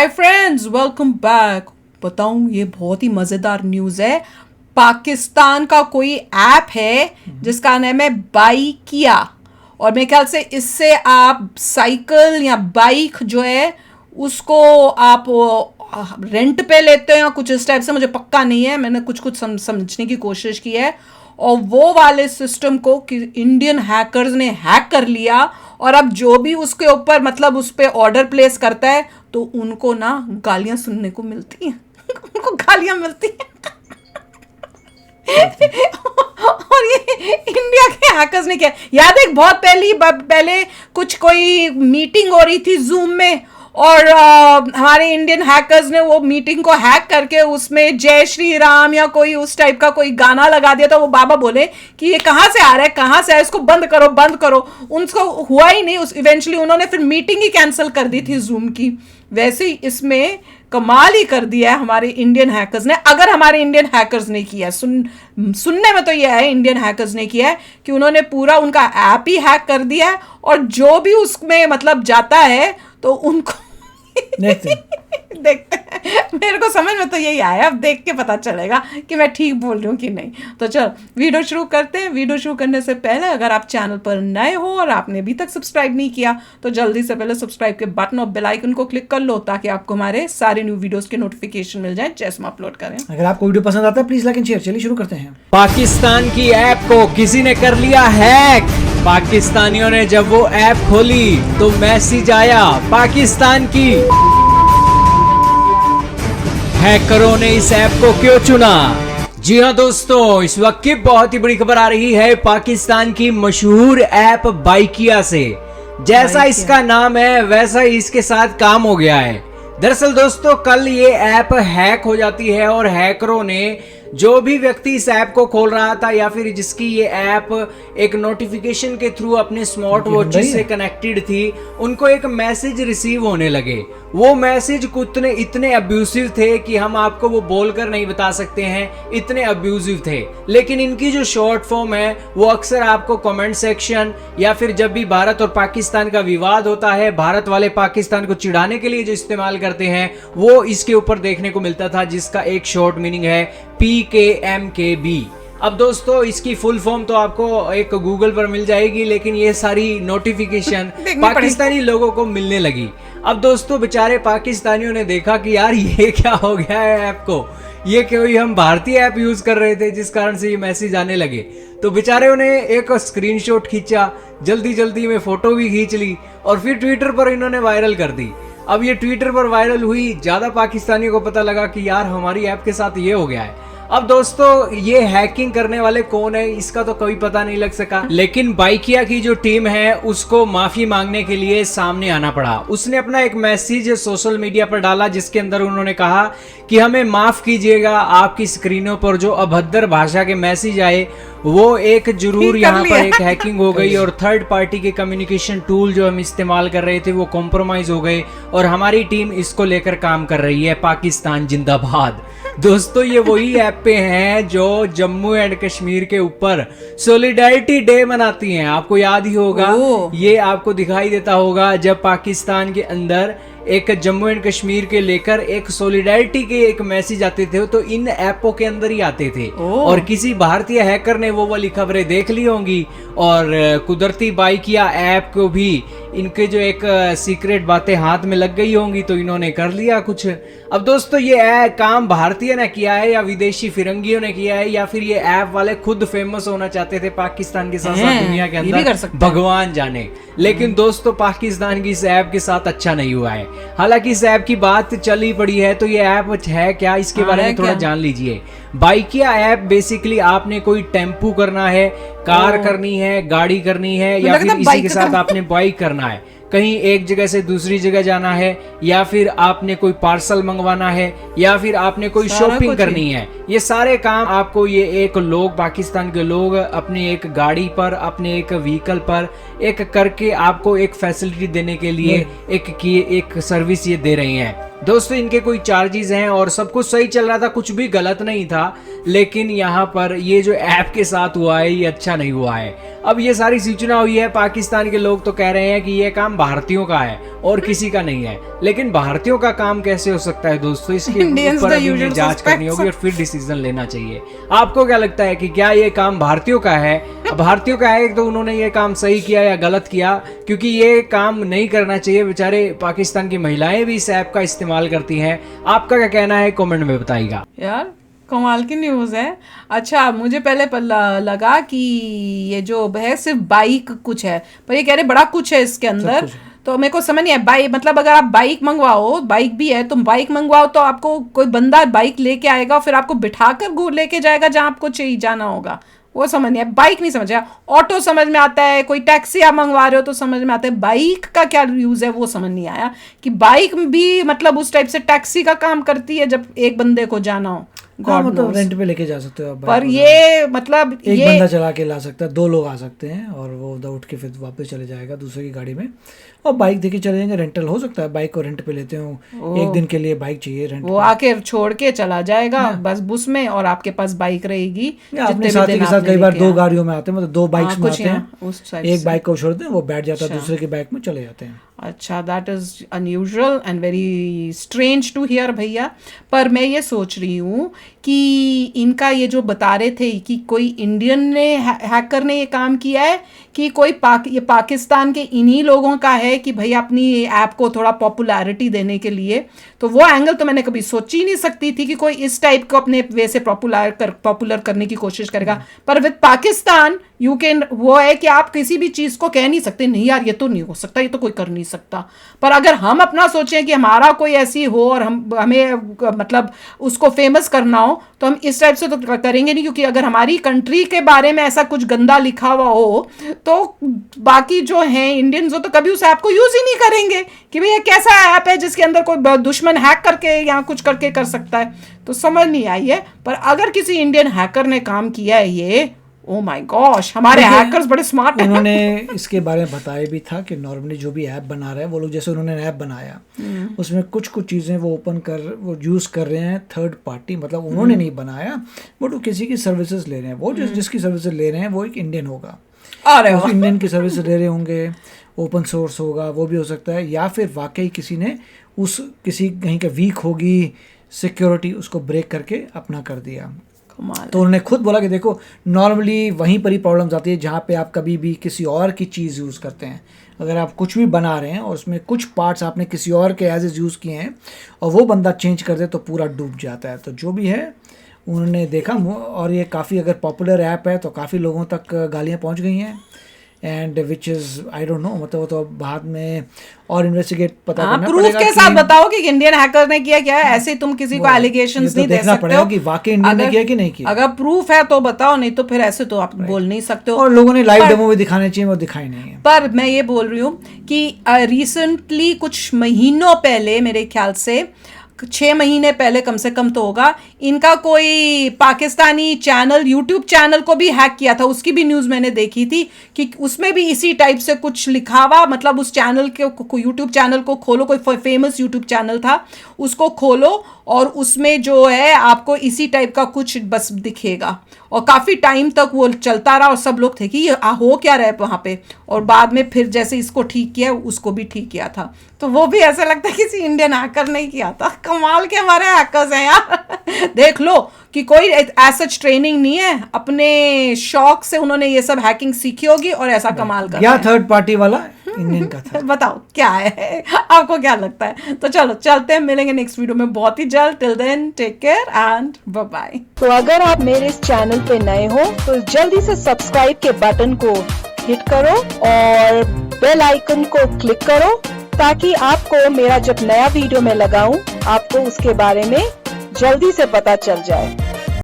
Hi friends, welcome back. बताऊं, ये बहुत ही मजेदार न्यूज है। पाकिस्तान का कोई ऐप है जिसका नाम है बाइकिया, और मेरे ख्याल से इससे आप साइकिल या बाइक जो है उसको आप रेंट पे लेते हो या कुछ इस टाइप से, मुझे पक्का नहीं है। मैंने कुछ कुछ समझने की कोशिश की है, और वो वाले सिस्टम को कि इंडियन हैकर्स ने हैक कर लिया, और अब जो भी उसके ऊपर मतलब उस पर ऑर्डर प्लेस करता है तो उनको ना गालियां सुनने को मिलती हैं उनको गालियां मिलती हैं और ये इंडिया के हैकर्स ने किया। याद है बहुत पहले कुछ कोई मीटिंग हो रही थी जूम में, और हमारे इंडियन हैकर्स ने वो मीटिंग को हैक करके उसमें जय श्री राम या कोई उस टाइप का कोई गाना लगा दिया था। वो बाबा बोले कि ये कहाँ से आ रहा है, कहाँ से आया, इसको बंद करो बंद करो। उनको हुआ ही नहीं, इवेंचुअली उन्होंने फिर मीटिंग ही कैंसिल कर दी थी जूम की। वैसे ही इसमें कमाल ही कर दिया है हमारे इंडियन हैकर्स ने। अगर हमारे इंडियन हैकर्स ने किया, सुनने में तो यह है इंडियन हैकर्स ने किया है कि उन्होंने पूरा उनका ऐप ही हैक कर दिया है, और जो भी उसमें मतलब जाता है तो उनको देखते हैं। मेरे को समझ में तो यही आया, अब देख के पता चलेगा कि मैं ठीक बोल रही हूँ कि नहीं। तो चल वीडियो शुरू करते हैं। वीडियो शुरू करने से पहले अगर आप चैनल पर नए हो और आपने अभी तक सब्सक्राइब नहीं किया तो जल्दी से पहले सब्सक्राइब के बटन और बेल आइकन को क्लिक कर लो, ताकि आपको हमारे सारे न्यू वीडियोस के नोटिफिकेशन मिल जाए जैसे हम अपलोड करें। अगर आपको वीडियो पसंद आता है प्लीज लाइक एंड शेयर। चलिए शुरू करते हैं। पाकिस्तान की ऐप को किसी ने कर लिया हैक। पाकिस्तानियों ने जब वो ऐप खोली तो मैसेज आया पाकिस्तान की। हैकरों ने इस ऐप को क्यों चुना? जी हाँ दोस्तों, इस वक्त की बहुत ही बड़ी खबर आ रही है पाकिस्तान की मशहूर ऐप बाइकिया से। जैसा इसका नाम है वैसा ही इसके साथ काम हो गया है। दरअसल दोस्तों, कल ये ऐप हैक हो जाती है, और हैकरों ने जो भी व्यक्ति इस ऐप को खोल रहा था या फिर जिसकी ये ऐप एक नोटिफिकेशन के थ्रू अपने स्मार्ट वॉच से कनेक्टेड थी, उनको एक मैसेज रिसीव होने लगे। वो मैसेज इतने अब्यूसिव थे कि हम आपको वो बोलकर नहीं बता सकते हैं, इतने अब्यूसिव थे। लेकिन इनकी जो शॉर्ट फॉर्म है वो अक्सर आपको कमेंट सेक्शन या फिर जब भी भारत और पाकिस्तान का विवाद होता है, भारत वाले पाकिस्तान को चिढ़ाने के लिए जो इस्तेमाल करते हैं, वो इसके ऊपर देखने को मिलता था, जिसका एक शॉर्ट मीनिंग है PKMKB। अब दोस्तों, इसकी फुल फॉर्म तो आपको एक गूगल पर मिल जाएगी, लेकिन ये सारी नोटिफिकेशन पाकिस्तानी लोगों को मिलने लगी। अब दोस्तों, बेचारे पाकिस्तानियों ने देखा कि यार ये क्या हो गया है ऐप को, ये कोई हम भारतीय ऐप यूज कर रहे थे जिस कारण से ये मैसेज आने लगे। तो बेचारे ने एक स्क्रीनशॉट खींचा, जल्दी जल्दी में फोटो भी खींच ली, और फिर ट्विटर पर इन्होंने वायरल कर दी। अब ये ट्विटर पर वायरल हुई, ज्यादा पाकिस्तानियों को पता लगा कि यार हमारी ऐप के साथ ये हो गया है। अब दोस्तों, ये हैकिंग करने वाले कौन है इसका तो कोई पता नहीं लग सका, लेकिन बाइकिया की जो टीम है उसको माफी मांगने के लिए सामने आना पड़ा। उसने अपना एक मैसेज सोशल मीडिया पर डाला, जिसके अंदर उन्होंने कहा कि हमें माफ कीजिएगा, आपकी स्क्रीनों पर जो अभद्र भाषा के मैसेज आए वो एक जरूर यहाँ पर एक हैकिंग हो गई, और थर्ड पार्टी के कम्युनिकेशन टूल जो हम इस्तेमाल कर रहे थे वो कॉम्प्रोमाइज हो गए, और हमारी टीम इसको लेकर काम कर रही है। पाकिस्तान जिंदाबाद। दोस्तों, ये वही ऐप पे हैं जो जम्मू एंड कश्मीर के ऊपर सॉलिडारिटी डे मनाती हैं। आपको याद ही होगा, ये आपको दिखाई देता होगा जब पाकिस्तान के अंदर एक जम्मू एंड कश्मीर के लेकर एक सॉलिडारिटी के एक मैसेज आते थे, तो इन ऐपों के अंदर ही आते थे। और किसी भारतीय हैकर ने वो वाली खबरें देख ली होंगी, और कुदरती बाइकिया ऐप को भी इनके जो एक सीक्रेट बातें हाथ में लग गई होंगी, तो इन्होंने कर लिया कुछ। अब दोस्तों, ये काम भारतीय ने किया है या विदेशी फिरंगियों ने किया है, या फिर ये ऐप वाले खुद फेमस होना चाहते थे पाकिस्तान के साथ साथ दुनिया के अंदर, भगवान जाने। लेकिन दोस्तों, पाकिस्तान की इस ऐप के साथ अच्छा नहीं हुआ है। हालांकि इस ऐप की बात चली पड़ी है, तो ये ऐप है क्या, इसके बारे में थोड़ा जान लीजिए। बाइकिया ऐप बेसिकली आपने कोई टेम्पू करना है, कार करनी है, गाड़ी करनी है, या फिर इसी के साथ आपने बाइक करना है, कहीं एक जगह से दूसरी जगह जाना है, या फिर आपने कोई पार्सल मंगवाना है, या फिर आपने कोई शॉपिंग करनी है, ये सारे काम आपको ये एक लोग, पाकिस्तान के लोग अपनी एक गाड़ी पर, अपने एक व्हीकल पर एक करके आपको एक फैसिलिटी देने के लिए एक सर्विस ये दे रहे हैं। दोस्तों इनके कोई चार्जेस हैं और सब कुछ सही चल रहा था, कुछ भी गलत नहीं था, लेकिन यहाँ पर ये जो ऐप के साथ हुआ है ये अच्छा नहीं हुआ है। अब ये सारी सूचना हुई है, पाकिस्तान के लोग तो कह रहे हैं कि ये काम भारतीयों का है और किसी का नहीं है, लेकिन भारतीयों का काम कैसे हो सकता है दोस्तों, इसके ऊपर अभी जांच करनी होगी और फिर डिसीजन लेना चाहिए। आपको क्या लगता है कि क्या ये काम भारतीयों का है? भारतीयों का है तो उन्होंने ये काम सही किया या गलत किया, क्योंकि ये काम नहीं करना चाहिए। बेचारे पाकिस्तान की महिलाएं भी इस ऐप का इस्तेमाल करती हैं। आपका क्या कहना है कमेंट में बताइएगा यार। कमाल की न्यूज़ है। अच्छा, मुझे पहले लगा कि ये जो है सिर्फ बाइक कुछ है, पर ये कह रहे बड़ा कुछ है इसके अंदर, तो मेरे को समझ नहीं है। बाइक मतलब अगर आप बाइक मंगवाओ, बाइक भी है, तुम बाइक मंगवाओ तो आपको कोई बंदा बाइक लेके आएगा, फिर आपको बिठाकर लेके जाएगा जहाँ आपको चाहिए जाना होगा, वो समझ नहीं है। बाइक नहीं समझ आया। ऑटो समझ में आता है, कोई टैक्सी आप मंगवा रहे हो तो समझ में आता है, बाइक का क्या यूज है वो समझ नहीं आया कि बाइक भी मतलब उस टाइप से टैक्सी का काम करती है जब एक बंदे को जाना हो। मतलब रेंट पे लेके जा सकते हो आप, पर ये मतलब एक ये बंदा चला के ला सकता है, 2 लोग आ सकते हैं और वो उधर उठ के फिर वापस चले जाएगा दूसरे की गाड़ी में, और बाइक देके चले जाएंगे। रेंटल हो सकता है, बाइक को रेंट पे लेते हो, एक दिन के लिए बाइक चाहिए रेंट, वो आके छोड़ के चला जाएगा बस में, और आपके पास बाइक रहेगी। अपने साथी के साथ कई बार 2 गाड़ियों में आते हैं, मतलब 2 बाइक्स में आते हैं, एक बाइक को छोड़ते हैं, वो बैठ जाता है दूसरे की बाइक में चले जाते हैं। अच्छा, that is unusual and very strange to hear भैया। पर मैं ये सोच रही हूँ कि इनका ये जो बता रहे थे कि कोई इंडियन ने हैकर ने ये काम किया है कि कोई ये पाकिस्तान के इन्हीं लोगों का है कि भाई अपनी ऐप को थोड़ा पॉपुलैरिटी देने के लिए, तो वो एंगल तो मैंने कभी सोची ही नहीं सकती थी कि कोई इस टाइप को अपने वे से पॉपुलर करने की कोशिश करेगा। पर विद पाकिस्तान यू कैन, वो है कि आप किसी भी चीज़ को कह नहीं सकते नहीं यार ये तो नहीं हो सकता, ये तो कोई कर नहीं सकता। पर अगर हम अपना सोचें कि हमारा कोई ऐसी हो और हमें मतलब उसको फेमस करना हो, तो हम इस टाइप से तो करेंगे नहीं, क्योंकि अगर हमारी कंट्री के बारे में ऐसा कुछ गंदा लिखा हुआ हो तो बाकी जो हैं इंडियंस हो तो कभी उस ऐप को यूज ही नहीं करेंगे कि भाई ये कैसा ऐप है जिसके अंदर कोई दुश्मन हैक करके या कुछ करके कर सकता है। तो समझ नहीं आई है। पर अगर किसी इंडियन हैकर ने काम किया है ये, ओ माय गॉश, हमारे हैकर्स बड़े स्मार्ट हैं। उन्होंने इसके बारे में बताया भी था कि नॉर्मली जो भी ऐप बना रहा है वो लोग, जैसे उन्होंने ऐप बनाया उसमें कुछ चीज़ें वो यूज़ कर रहे हैं थर्ड पार्टी, मतलब उन्होंने नहीं बनाया, बट वो किसी की सर्विसेज ले रहे हैं। वो जिसकी सर्विसेज ले रहे हैं वो एक इंडियन होगा, इंडियन की सर्विसेज ले रहे होंगे, ओपन सोर्स होगा, वो भी हो सकता है, या फिर वाकई किसी ने किसी कहीं का वीक होगी सिक्योरिटी, उसको ब्रेक करके अपना कर दिया। तो उन्होंने खुद बोला कि देखो नॉर्मली वहीं पर ही प्रॉब्लम्स आती है जहाँ पे आप कभी भी किसी और की चीज़ यूज़ करते हैं। अगर आप कुछ भी बना रहे हैं और उसमें कुछ पार्ट्स आपने किसी और के एज इज यूज़ किए हैं और वो बंदा चेंज कर दे तो पूरा डूब जाता है। तो जो भी है उन्होंने देखा, और ये काफ़ी अगर पॉपुलर ऐप है तो काफ़ी लोगों तक गालियाँ पहुँच गई हैं, and which is I don't know, मतलब वो तो बाद में और इन्वेस्टिगेट पता करना प्रूफ पड़ेगा के साथ बताओ कि इंडियन हैकर ने किया क्या है। ऐसे तुम किसी को एलिगेशंस नहीं दे सकते हो कि वाकई इंडियन ने किया कि नहीं किया। अगर प्रूफ है तो बताओ, नहीं तो फिर ऐसे तो आप बोल नहीं सकते हो। और लोगों ने लाइव डेमो भी दिखाने चाहिए, वो दिखाई नहीं है। पर मैं ये बोल रही हूँ कि रिसेंटली कुछ महीनों पहले, मेरे ख्याल से 6 महीने पहले कम से कम तो होगा, इनका कोई पाकिस्तानी चैनल, यूट्यूब चैनल को भी हैक किया था। उसकी भी न्यूज़ मैंने देखी थी कि उसमें भी इसी टाइप से कुछ लिखा हुआ, मतलब उस चैनल के यूट्यूब चैनल को खोलो, कोई फेमस यूट्यूब चैनल था, उसको खोलो और उसमें जो है आपको इसी टाइप का कुछ बस दिखेगा। और काफ़ी टाइम तक वो चलता रहा और सब लोग थे कि ये हो क्या रहा है वहाँ पे। और बाद में फिर जैसे इसको ठीक किया उसको भी ठीक किया था। तो वो भी ऐसा लगता है किसी इंडियन हैकर ने किया था। कमाल के हमारे हैकर्स हैं यार। देख लो कि कोई ऐसा ट्रेनिंग नहीं है, अपने शौक से उन्होंने ये सब हैकिंग सीखी होगी और ऐसा कमाल कर या थर्ड पार्टी वाला इंडियन का था। बताओ क्या है, आपको क्या लगता है? तो चलो चलते हैं, मिलेंगे नेक्स्ट वीडियो में बहुत ही जल्द। Till then take care and bye bye. तो अगर आप मेरे इस चैनल पे नए हो तो जल्दी से सब्सक्राइब के बटन को हिट करो और बेल आइकन को क्लिक करो, ताकि आपको मेरा जब नया वीडियो मैं लगाऊं आपको उसके बारे में जल्दी से पता चल जाए।